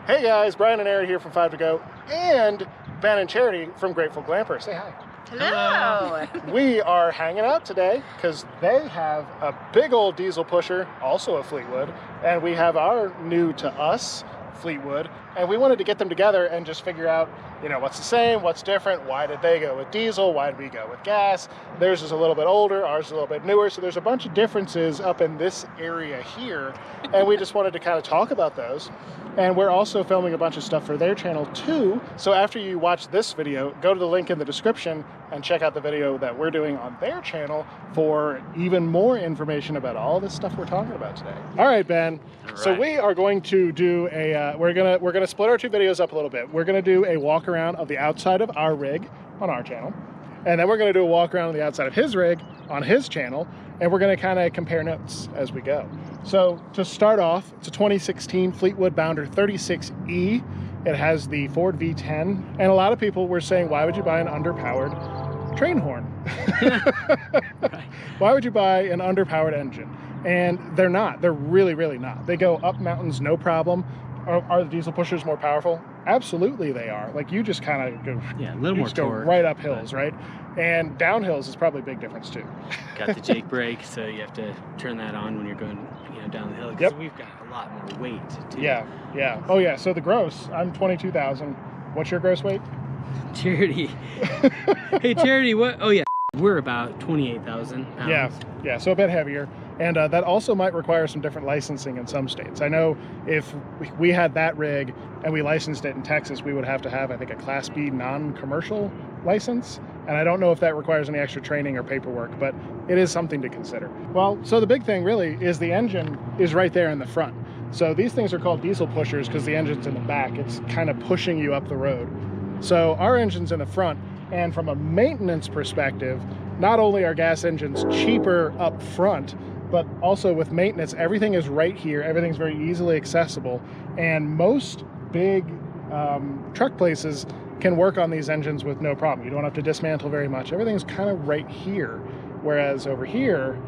Hey guys, Brian and Aaron here from 5 to Go, and Ben and Charity from Grateful Glamper. Say hi. Hello. We are hanging out today because they have a big old diesel pusher, also a Fleetwood, and we have our new to us Fleetwood, and we wanted to get them together and just figure out, you know, what's the same, what's different, why did they go with diesel, why did we go with gas? Theirs is a little bit older, ours is a little bit newer, so there's a bunch of differences up in this area here, and we just wanted to kind of talk about those. And we're also filming a bunch of stuff for their channel too, so after you watch this video, go to the link in the description and check out the video that we're doing on their channel for even more information about all this stuff we're talking about today. All right, Ben. All right. So we are going to do a we're gonna split our two videos up a little bit. We're gonna do a walk around of the outside of our rig on our channel, and then we're gonna do a walk around on the outside of his rig on his channel, and we're gonna kind of compare notes as we go. So to start off, it's a 2016 Fleetwood Bounder 36E. It has the Ford V10, and a lot of people were saying, why would you buy an underpowered train horn? Why would you buy an underpowered engine? And they're not. They're really, really not. They go up mountains, no problem. Are the diesel pushers more powerful? Absolutely they are. Like, you just kind of go, yeah, a little more torque, go right up hills, right? And downhills is probably a big difference too. Got the Jake brake, so you have to turn that on when you're going, you know, down the hill. Because we've got a lot more weight too. Yeah, yeah. Oh yeah. So the gross, I'm 22,000. What's your gross weight? Charity. Hey, Charity. What? Oh yeah, we're about 28,000 pounds. Yeah, yeah. So a bit heavier. And that also might require some different licensing in some states. I know if we had that rig and we licensed it in Texas, we would have to have, I think, a Class B non-commercial license. And I don't know if that requires any extra training or paperwork, but it is something to consider. Well, so the big thing really is the engine is right there in the front. So these things are called diesel pushers because the engine's in the back. It's kind of pushing you up the road. So our engine's in the front, and from a maintenance perspective, not only are gas engines cheaper up front, but also with maintenance, everything is right here. Everything's very easily accessible. And most big truck places can work on these engines with no problem. You don't have to dismantle very much. Everything's kind of right here. Whereas over here,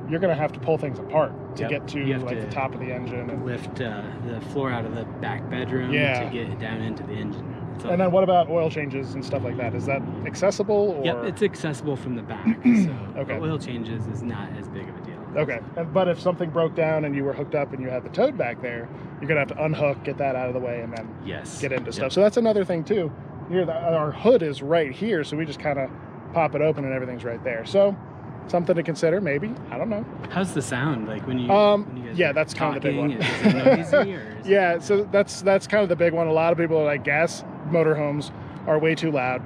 you're gonna have to pull things apart to get to like the top of the engine. And lift the floor out of the back bedroom to get it down into the engine. And then what about oil changes and stuff like that? Is that accessible? Or? Yep, it's accessible from the back. So okay. Oil changes is not as big of a deal. Okay, but if something broke down and you were hooked up and you had the toad back there, you're gonna have to unhook, get that out of the way, and then get into stuff. So that's another thing too. Here, our hood is right here, so we just kind of pop it open and everything's right there. So something to consider, maybe. I don't know. How's the sound like when you? When you guys yeah, that's kind of the big one. Is it noisy or is yeah, so that's kind of the big one. A lot of people are like, gas motorhomes are way too loud.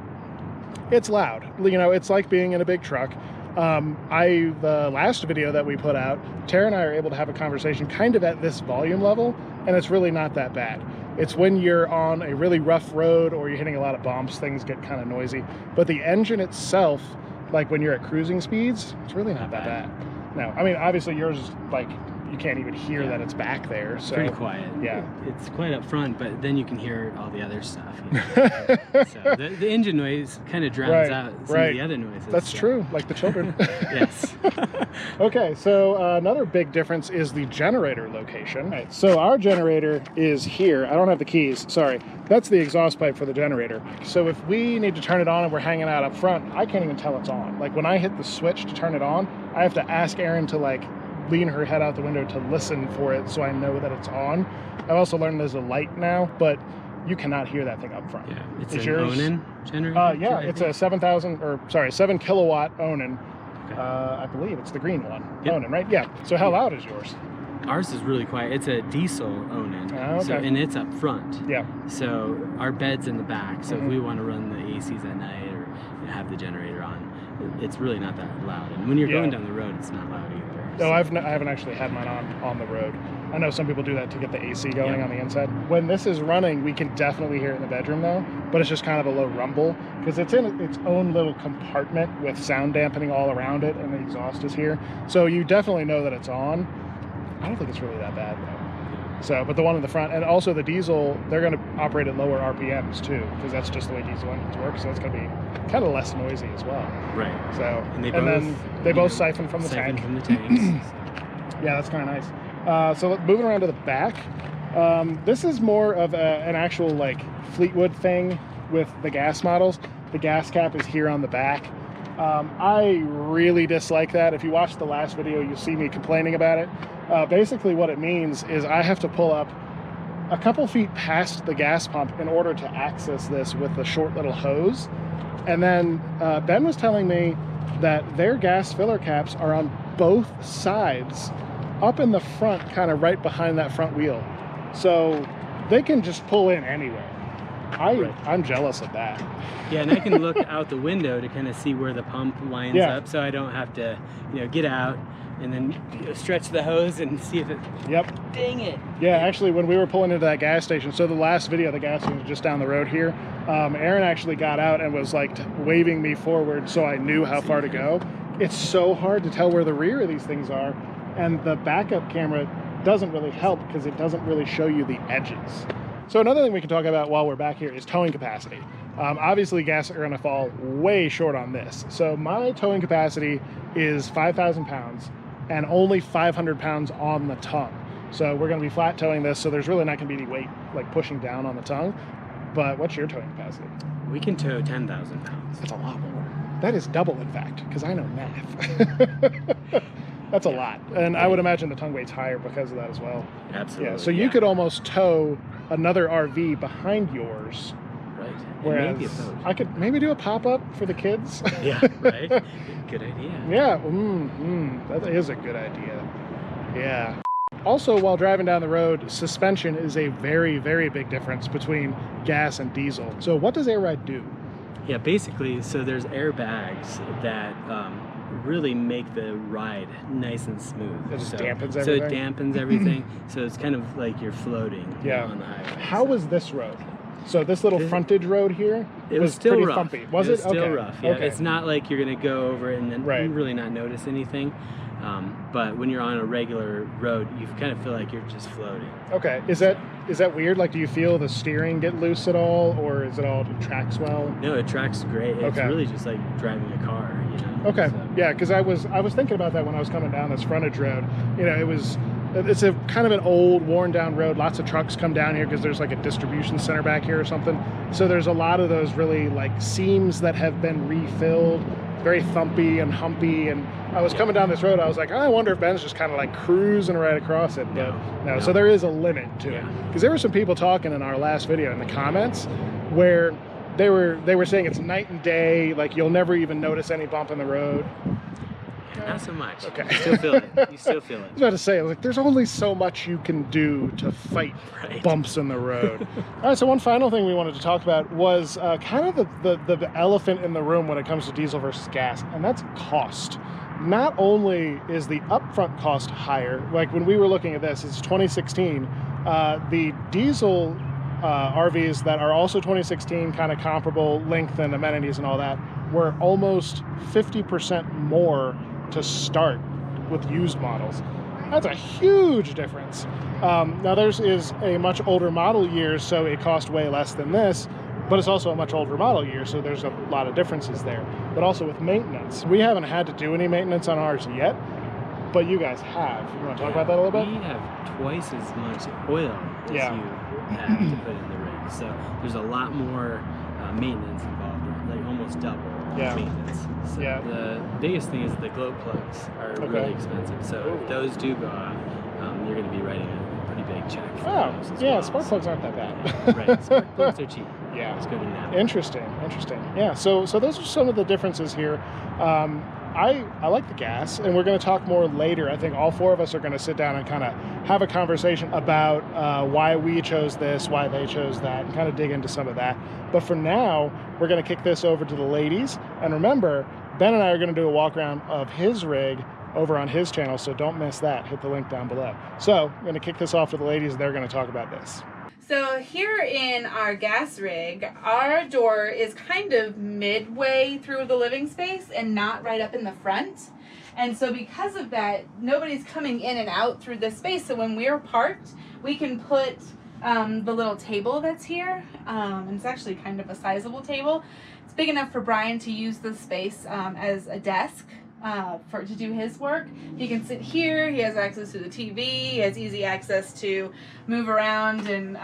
It's loud. You know, it's like being in a big truck. The last video that we put out, Tara and I are able to have a conversation kind of at this volume level, and it's really not that bad. It's when you're on a really rough road or you're hitting a lot of bumps, things get kind of noisy. But the engine itself, like when you're at cruising speeds, it's really not that bad. No, I mean, obviously yours is like, you can't even hear that it's back there. So pretty quiet. Yeah. It's quite up front, but then you can hear all the other stuff. You know? So the engine noise kind of drowns out some of the other noises. That's true, like the children. Yes. Okay, so another big difference is the generator location. Right, so our generator is here. I don't have the keys, sorry. That's the exhaust pipe for the generator. So if we need to turn it on and we're hanging out up front, I can't even tell it's on. Like when I hit the switch to turn it on, I have to ask Erin to like lean her head out the window to listen for it so I know that it's on. I've also learned there's a light now, but you cannot hear that thing up front. Yeah, it's an Onan generator? Yeah, it's a 7 kilowatt Onan. Okay. I believe it's the green one. Yep. Onan, right? Yeah. So how loud is yours? Ours is really quiet. It's a diesel Onan, okay. So, and it's up front. Yeah. So our bed's in the back. So if we want to run the ACs at night or have the generator on, it's really not that loud. And when you're going down the road, it's not loud either. No, I haven't actually had mine on the road. I know some people do that to get the AC going on the inside. When this is running, we can definitely hear it in the bedroom though, but it's just kind of a low rumble because it's in its own little compartment with sound dampening all around it, and the exhaust is here. So you definitely know that it's on. I don't think it's really that bad though. So, but the one in the front, and also the diesel, they're going to operate at lower RPMs too, because that's just the way diesel engines work. So it's going to be kind of less noisy as well. Right. So, and then they both siphon from the tank. From the tanks. Yeah, that's kind of nice. So moving around to the back, This is more of an actual like Fleetwood thing with the gas models. The gas cap is here on the back. I really dislike that. If you watch the last video, you'll see me complaining about it. Basically what it means is I have to pull up a couple feet past the gas pump in order to access this with the short little hose. And then Ben was telling me that their gas filler caps are on both sides, up in the front, kind of right behind that front wheel. So they can just pull in anywhere. I'm jealous of that. Yeah, and I can look out the window to kind of see where the pump lines up, so I don't have to, get out and then stretch the hose and see if it. Yep. Dang it. Yeah, actually, when we were pulling into that gas station, so the last video, the gas station was just down the road here. Aaron actually got out and was like waving me forward, so I knew how far to go. It's so hard to tell where the rear of these things are, and the backup camera doesn't really help because it doesn't really show you the edges. So another thing we can talk about while we're back here is towing capacity. Obviously gas are gonna fall way short on this. So my towing capacity is 5,000 pounds and only 500 pounds on the tongue. So we're gonna be flat towing this, so there's really not gonna be any weight like pushing down on the tongue. But what's your towing capacity? We can tow 10,000 pounds. That's a lot more. That is double, in fact, because I know math. That's a lot. And I would imagine the tongue weight's higher because of that as well. Absolutely. Yeah, so you could almost tow another RV behind yours. Right. Whereas maybe a boat. I could maybe do a pop-up for the kids. Yeah, right? Good idea. Yeah, that is a good idea. Yeah. Also, while driving down the road, suspension is a very, very big difference between gas and diesel. So what does AirRide do? Yeah, basically, so there's airbags that really make the ride nice and smooth. It just dampens everything? So it dampens everything. So it's kind of like you're floating on the highway. How was this road? So this little frontage road here was still pretty rough. Thumpy. Was it? Still rough. Yeah, Okay. it's not like you're gonna go over it and then really not notice anything. But when you're on a regular road, you kind of feel like you're just floating. Okay. Is that weird? Like, do you feel the steering get loose at all, or is it all tracks well? No, it tracks great. It's really just like driving a car, Okay. So. Yeah, because I was thinking about that when I was coming down this frontage road. It's a kind of an old, worn down road. Lots of trucks come down here because there's like a distribution center back here or something. So there's a lot of those really like seams that have been refilled. Very thumpy and humpy, and I was coming down this road, I was like, I wonder if Ben's just kind of like cruising right across it. But no. So there is a limit to it. Because there were some people talking in our last video in the comments where they were saying it's night and day, like you'll never even notice any bump in the road. Not so much. Okay. You still feel it. You still feel it. I was about to say, like, there's only so much you can do to fight bumps in the road. All right, so one final thing we wanted to talk about was kind of the elephant in the room when it comes to diesel versus gas, and that's cost. Not only is the upfront cost higher, like when we were looking at this, it's 2016, the diesel RVs that are also 2016, kind of comparable length and amenities and all that, were almost 50% more to start with used models. That's a huge difference. Now theirs is a much older model year, so it cost way less than this, but it's also a much older model year, so there's a lot of differences there. But also with maintenance. We haven't had to do any maintenance on ours yet, but you guys have. You want to talk about that a little bit? We have twice as much oil as you have to put in the rig, so there's a lot more maintenance involved, like almost double maintenance. So the biggest thing is the glow plugs are really expensive, so if those do go out, you're going to be writing a pretty big check for those as well. Spark plugs aren't that bad. Right, spark plugs are cheap. Yeah, let's go to now. Interesting. Yeah, so those are some of the differences here. I like the gas, and we're going to talk more later. I think all four of us are going to sit down and kind of have a conversation about why we chose this, why they chose that, and kind of dig into some of that. But for now, we're going to kick this over to the ladies. And remember, Ben and I are going to do a walk around of his rig over on his channel, so don't miss that. Hit the link down below. So I'm going to kick this off to the ladies, and they're going to talk about this. So here in our gas rig, our door is kind of midway through the living space and not right up in the front. And so because of that, nobody's coming in and out through this space. So when we're parked, we can put the little table that's here. And it's actually kind of a sizable table. It's big enough for Brian to use the space as a desk. to do his work. He can sit here. He has access to the TV. He has easy access to move around and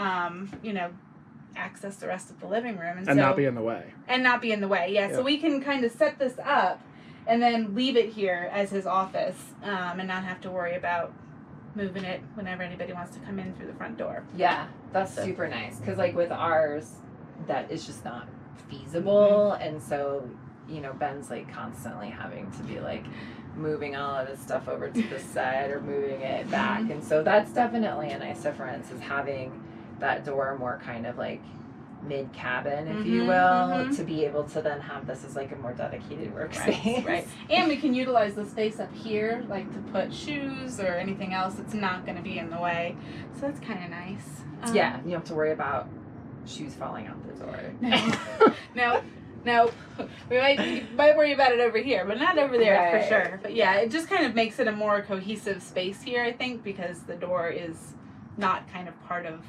access the rest of the living room and not be in the way. And not be in the way. Yeah. So we can kind of set this up and then leave it here as his office, and not have to worry about moving it whenever anybody wants to come in through the front door. Yeah, that's super nice. Because like with ours, that is just not feasible, and so Ben's like constantly having to be like moving all of his stuff over to the side or moving it back, and so that's definitely a nice difference, is having that door more kind of like mid-cabin, if you will, to be able to then have this as like a more dedicated workspace. Right. And we can utilize the space up here, like to put shoes or anything else that's not going to be in the way. So that's kind of nice. Yeah, you don't have to worry about shoes falling out the door. No. We might worry about it over here, but not over there for sure. But yeah, it just kind of makes it a more cohesive space here, I think, because the door is not kind of part of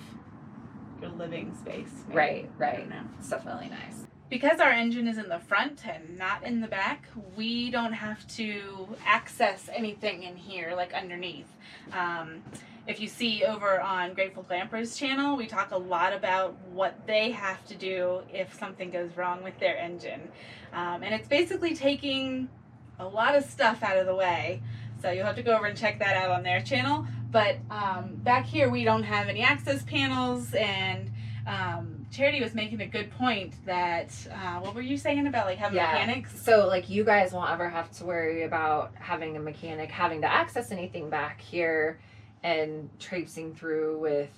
your living space. Maybe. Right. It's definitely nice. Because our engine is in the front and not in the back, we don't have to access anything in here like underneath. If you see over on Grateful Glamper's channel, we talk a lot about what they have to do if something goes wrong with their engine. And it's basically taking a lot of stuff out of the way. So you'll have to go over and check that out on their channel. But back here, we don't have any access panels, and Charity was making a good point that, what were you saying about like having mechanics? So like you guys won't ever have to worry about having a mechanic having to access anything back here and traipsing through with,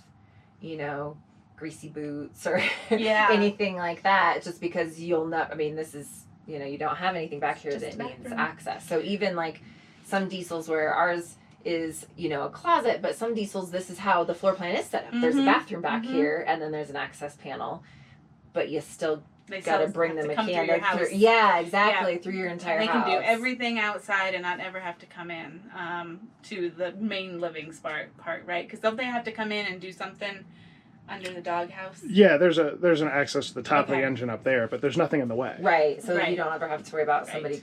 greasy boots or anything like that, just because you'll know, this is, you don't have anything back here that needs access. So even like some diesels where ours is, a closet, but some diesels, this is how the floor plan is set up. There's a bathroom back here, and then there's an access panel, but you still got to bring the mechanic through. Yeah, exactly, through your entire house. They can do everything outside and not ever have to come in to the main living part, right? Because don't they have to come in and do something under the doghouse? Yeah, there's an access to the top of the engine up there, but there's nothing in the way. Right, so you don't ever have to worry about somebody,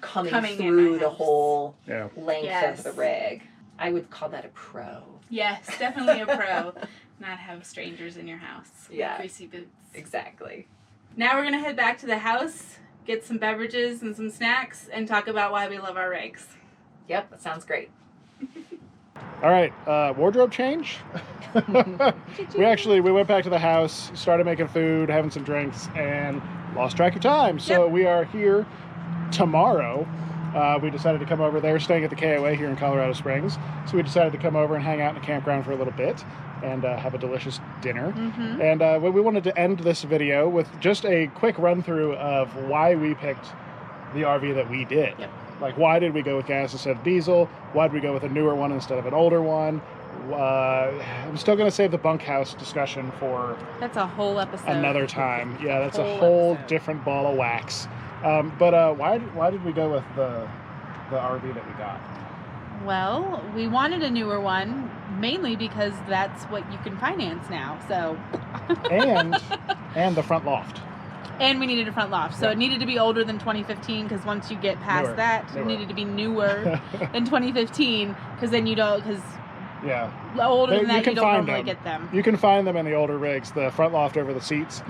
coming through the whole length of the rig. I would call that a pro. Yes, definitely a pro. Not have strangers in your house. Yeah. Greasy boots. Exactly. Now we're going to head back to the house, get some beverages and some snacks, and talk about why we love our rigs. Yep, that sounds great. All right, wardrobe change. we went back to the house, started making food, having some drinks, and lost track of time. So we are here tomorrow. We decided to come over there, staying at the KOA here in Colorado Springs. So we decided to come over and hang out in the campground for a little bit and have a delicious dinner. And we wanted to end this video with just a quick run through of why we picked the RV that we did. Like, why did we go with gas instead of diesel? Why did we go with a newer one instead of an older one? I'm still going to save the bunkhouse discussion for... That's a whole episode. Another time. Yeah, that's a whole different ball of wax. But why did we go with the RV that we got? Well, we wanted a newer one, mainly because that's what you can finance now, so... and the front loft. And we needed a front loft. So it needed to be older than 2015, because once you get past it needed to be newer than 2015, because then you don't, because older than that, you don't normally get them. You can find them in the older rigs, the front loft over the seats.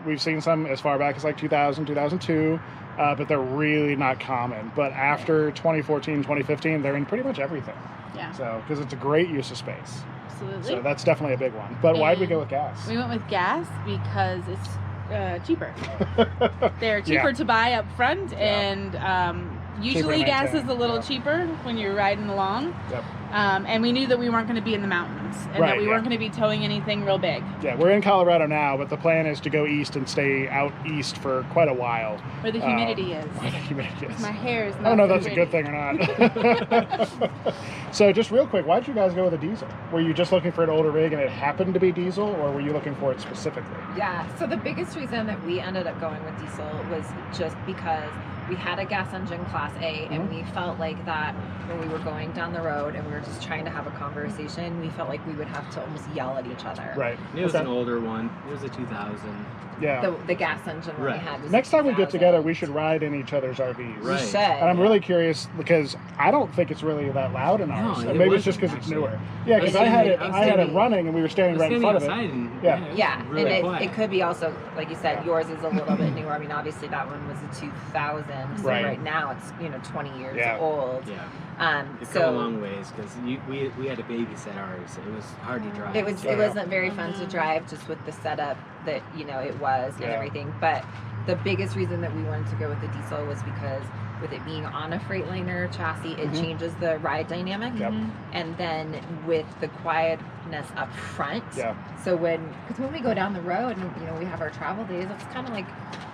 We've seen some as far back as like 2000, 2002, but they're really not common. But after 2014, 2015, they're in pretty much everything. Yeah. So, because it's a great use of space. Absolutely. So that's definitely a big one. But why did we go with gas? We went with gas because it's cheaper. They're cheaper to buy up front, and usually gas is a little cheaper when you're riding along. And we knew that we weren't going to be in the mountains, and that we weren't going to be towing anything real big. Yeah, we're in Colorado now, but the plan is to go east and stay out east for quite a while. Where the humidity is. Where the humidity is. My hair is not I don't know if that's a good thing or not. So just real quick, why did you guys go with a diesel? Were you just looking for an older rig and it happened to be diesel, or were you looking for it specifically? Yeah, so the biggest reason that we ended up going with diesel was just because we had a gas engine Class A, and we felt like that when we were going down the road and we were just trying to have a conversation, we felt like we would have to almost yell at each other. Right. It was an older one. It was a 2000. Yeah. The gas engine one we had was Next time we get together, we should ride in each other's RVs. Right. We should. And I'm really curious because I don't think it's really that loud in ours. No, And maybe it's just because it's newer. Yeah, because I had it running and we were standing right in front of it. And, Yeah, really and it could be also, like you said, yours is a little bit newer. I mean, obviously that one was a 2000, so right now it's 20 years old. Yeah. It's come a long ways because we had to babysit ours. It was hard to drive. It wasn't very fun to drive just with the setup that it was and everything. But the biggest reason that we wanted to go with the diesel was because with it being on a Freightliner chassis, it changes the ride dynamic. And then with the quietness up front. So because when we go down the road and we have our travel days, it's kind of like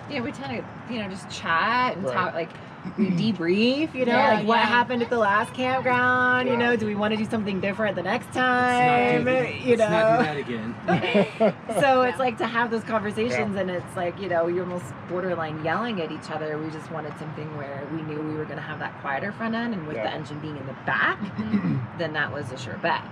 we tend to just chat and talk, like we debrief, like what happened at the last campground, do we want to do something different the next time, Let's not do that again. So it's like to have those conversations and it's like, you're almost borderline yelling at each other. We just wanted something where we knew we were going to have that quieter front end, and with the engine being in the back, then that was a sure bet.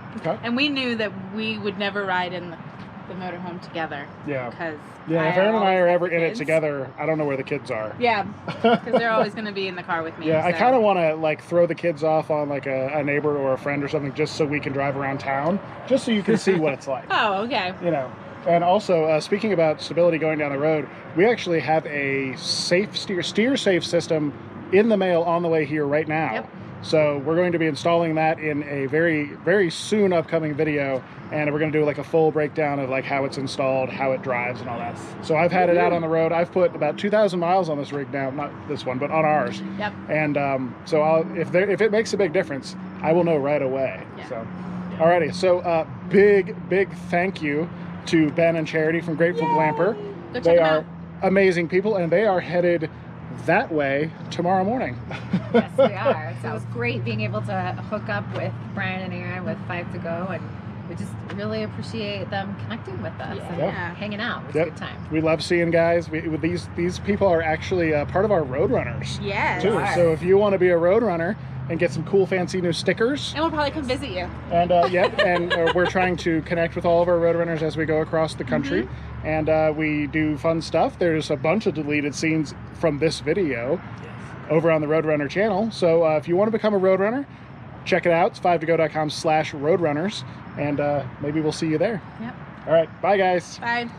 And we knew that we would never ride in the motorhome together. Because if Aaron and I are ever in it together, I don't know where the kids are. Yeah, because they're always going to be in the car with me. I kind of want to throw the kids off on a neighbor or a friend or something, just so we can drive around town, just so you can see what it's like. Oh, okay. And also, speaking about stability going down the road, we actually have a safe steer safe system in the mail on the way here right now. So we're going to be installing that in a very, very soon upcoming video, and we're going to do a full breakdown of how it's installed, how it drives, and all that. So I've had it out on the road. I've put about 2,000 miles on this rig now, not this one, but on ours. And so if it makes a big difference, I will know right away. So, alrighty. So big thank you to Ben and Charity from Grateful Glamper. They are amazing people, and they are headed that way tomorrow morning. Yes, we are. So it was great being able to hook up with Brian and Aaron with 5 to Go, and we just really appreciate them connecting with us and hanging out. It was a good time. We love seeing guys. These people are actually part of our Roadrunners. Too. So if you want to be a Roadrunner and get some cool fancy new stickers, and we'll probably come visit you. And and we're trying to connect with all of our Roadrunners as we go across the country. And we do fun stuff. There's a bunch of deleted scenes from this video over on the Roadrunner channel. So if you want to become a Roadrunner, check it out. It's 5togo.com/Roadrunners, and maybe we'll see you there. All right, bye guys. Bye.